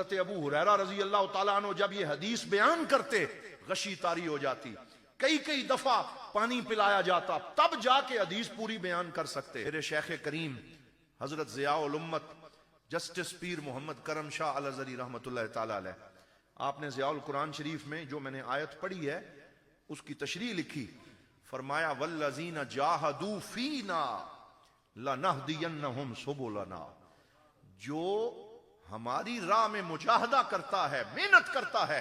ابو ہریرہ رضی اللہ تعالیٰ عنہ جب یہ حدیث بیان کرتے غشی طاری ہو جاتی، کئی دفعہ پانی پلایا جاتا، تب جا کے حدیث پوری بیان کر سکتے۔ میرے شیخ کریم حضرت ضیاء الامت جسٹس پیر محمد کرم شاہ الازہری رحمۃ اللہ تعالی علیہ، آپ نے ضیاء القرآن شریف میں جو میں نے آیت پڑھی ہے اس کی تشریح لکھی، فرمایا والذین جاہدوا فینا لنہدینہم سبلنا، جو ہماری راہ میں مجاہدہ کرتا ہے، محنت کرتا ہے،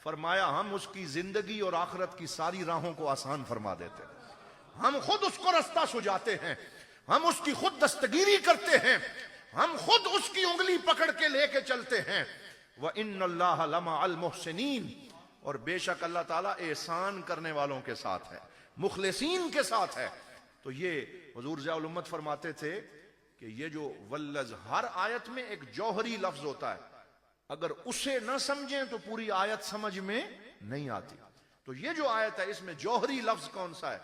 فرمایا ہم اس کی زندگی اور آخرت کی ساری راہوں کو آسان فرما دیتے ہیں، ہم خود اس کو رستہ سجاتے ہیں، ہم اس کی خود دستگیری کرتے ہیں، ہم خود اس کی انگلی پکڑ کے لے کے چلتے ہیں۔ وَإِنَّ اللَّهَ لَمَعَ الْمُحْسِنِينَ، اور بے شک اللہ تعالیٰ احسان کرنے والوں کے ساتھ ہے، مخلصین کے ساتھ ہے۔ تو یہ حضور ضیاء الامت فرماتے تھے کہ یہ جو واللز، ہر آیت میں ایک جوہری لفظ ہوتا ہے، اگر اسے نہ سمجھیں تو پوری آیت سمجھ میں نہیں آتی۔ تو یہ جو آیت ہے اس میں جوہری لفظ کون سا ہے؟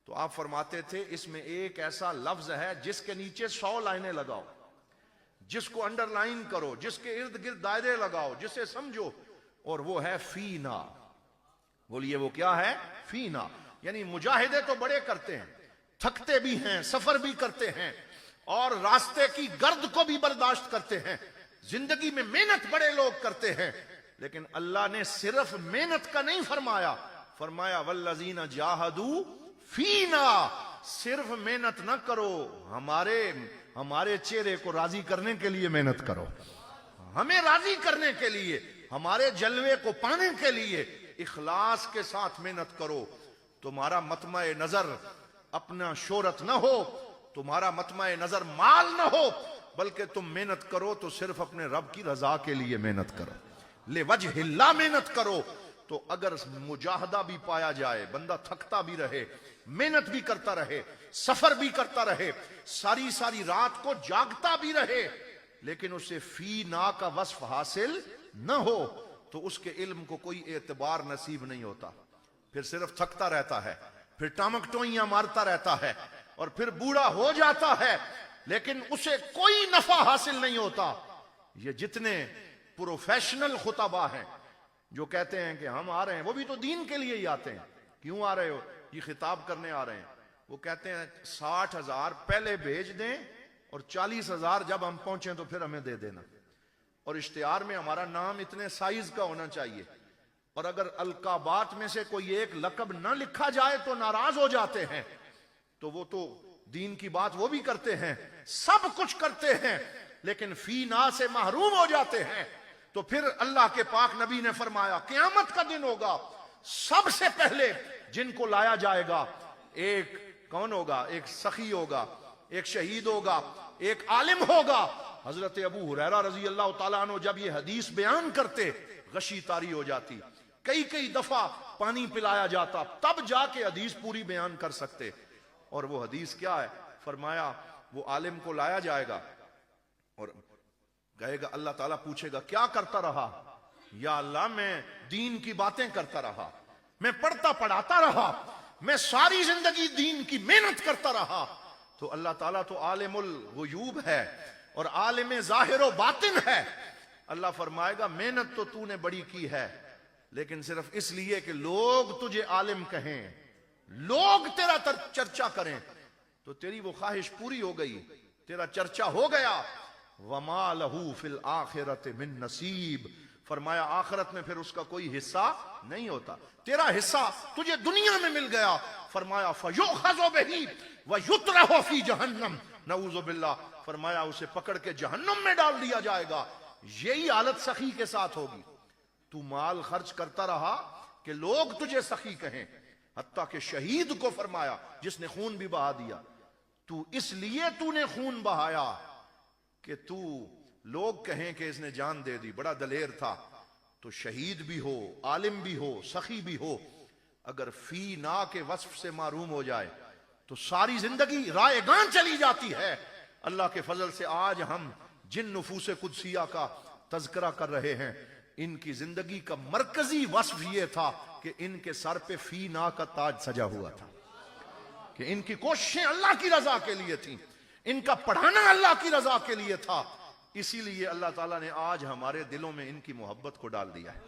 تو آپ فرماتے تھے اس میں ایک ایسا لفظ ہے جس کے نیچے 100 لائنیں لگاؤ، جس کو انڈر لائن کرو، جس کے ارد گرد دائرے لگاؤ، جسے سمجھو، اور وہ ہے فینا۔ بولیے وہ کیا ہے؟ فینا۔ یعنی مجاہدے تو بڑے کرتے ہیں، تھکتے بھی ہیں، سفر بھی کرتے ہیں، اور راستے کی گرد کو بھی برداشت کرتے ہیں، زندگی میں محنت بڑے لوگ کرتے ہیں، لیکن اللہ نے صرف محنت کا نہیں فرمایا، فرمایا والذین جاہدوا فینا، صرف محنت نہ کرو، ہمارے چہرے کو راضی کرنے کے لیے محنت کرو، ہمیں راضی کرنے کے لیے، ہمارے جلوے کو پانے کے لیے اخلاص کے ساتھ محنت کرو۔ تمہارا مطمع نظر اپنا شہرت نہ ہو، تمہارا مطمع نظر مال نہ ہو، بلکہ تم محنت کرو تو صرف اپنے رب کی رضا کے لیے محنت کرو، لوجہ اللہ محنت کرو۔ تو اگر مجاہدہ بھی پایا جائے، بندہ تھکتا بھی رہے، محنت بھی کرتا رہے، سفر بھی کرتا رہے، ساری رات کو جاگتا بھی رہے، لیکن اسے فی نا کا وصف حاصل نہ ہو تو اس کے علم کو کوئی اعتبار نصیب نہیں ہوتا، پھر صرف تھکتا رہتا ہے، پھر ٹامک ٹوئیاں مارتا رہتا ہے، اور پھر بوڑھا ہو جاتا ہے، لیکن اسے کوئی نفع حاصل نہیں ہوتا۔ یہ جتنے پروفیشنل خطبہ ہیں جو کہتے ہیں کہ ہم آ رہے ہیں، وہ بھی تو دین کے لیے ہی آتے ہیں، کیوں آ رہے ہو؟ یہ خطاب کرنے آ رہے ہیں، وہ کہتے ہیں 60,000 پہلے بھیج دیں اور 40,000 جب ہم پہنچیں تو پھر ہمیں دے دینا، اور اشتہار میں ہمارا نام اتنے سائز کا ہونا چاہیے، اور اگر القابات میں سے کوئی ایک لقب نہ لکھا جائے تو ناراض ہو جاتے ہیں۔ تو وہ تو دین کی بات وہ بھی کرتے ہیں، سب کچھ کرتے ہیں، لیکن فی نا سے محروم ہو جاتے ہیں۔ تو پھر اللہ کے پاک نبی نے فرمایا قیامت کا دن ہوگا، سب سے پہلے جن کو لایا جائے گا، ایک کون ہوگا؟ ایک سخی ہوگا، ایک شہید ہوگا، ایک عالم ہوگا۔ حضرت ابو ہریرہ رضی اللہ تعالیٰ عنہ جب یہ حدیث بیان کرتے غشی طاری ہو جاتی، کئی دفعہ پانی پلایا جاتا، تب جا کے حدیث پوری بیان کر سکتے۔ اور وہ حدیث کیا ہے؟ فرمایا وہ عالم کو لایا جائے گا اور کہے گا، اللہ تعالیٰ پوچھے گا کیا کرتا رہا؟ یا اللہ میں دین کی باتیں کرتا رہا، میں پڑھتا پڑھاتا رہا، میں ساری زندگی دین کی محنت کرتا رہا۔ تو اللہ تعالیٰ تو عالم الغیوب ہے اور عالم ظاہر و باطن ہے، اللہ فرمائے گا محنت تو تو نے بڑی کی ہے، لیکن صرف اس لیے کہ لوگ تجھے عالم کہیں، لوگ تیرا چرچا کریں، تو تیری وہ خواہش پوری ہو گئی، تیرا چرچا ہو گیا۔ وَمَا لَهُ فِي الْآخِرَةِ مِن نَصِيب، فرمایا آخرت میں پھر اس کا کوئی حصہ نہیں ہوتا، تیرا حصہ تجھے دنیا میں مل گیا۔ فرمایا فَيُؤْخَذُ بِهِ وَيُطْرَحُ فِي جَهَنَّمَ، نعوذ باللہ، فرمایا اسے پکڑ کے جہنم میں ڈال دیا جائے گا۔ یہی حالت سخی کے ساتھ ہوگی، تو مال خرچ کرتا رہا کہ لوگ تجھے سخی کہیں، حتیٰ کہ شہید کو فرمایا جس نے خون بھی بہا دیا، تو اس لیے تو نے خون بہایا کہ تو لوگ کہیں کہ اس نے جان دے دی، بڑا دلیر تھا۔ تو شہید بھی ہو، عالم بھی ہو، سخی بھی ہو، اگر فی نا کے وصف سے معروم ہو جائے تو ساری زندگی رائے گاں چلی جاتی ہے۔ اللہ کے فضل سے آج ہم جن نفوس قدسیہ کا تذکرہ کر رہے ہیں، ان کی زندگی کا مرکزی وصف یہ تھا کہ ان کے سر پہ فی نا کا تاج سجا ہوا تھا، کہ ان کی کوششیں اللہ کی رضا کے لیے تھیں، ان کا پڑھانا اللہ کی رضا کے لیے تھا، اسی لیے اللہ تعالیٰ نے آج ہمارے دلوں میں ان کی محبت کو ڈال دیا ہے۔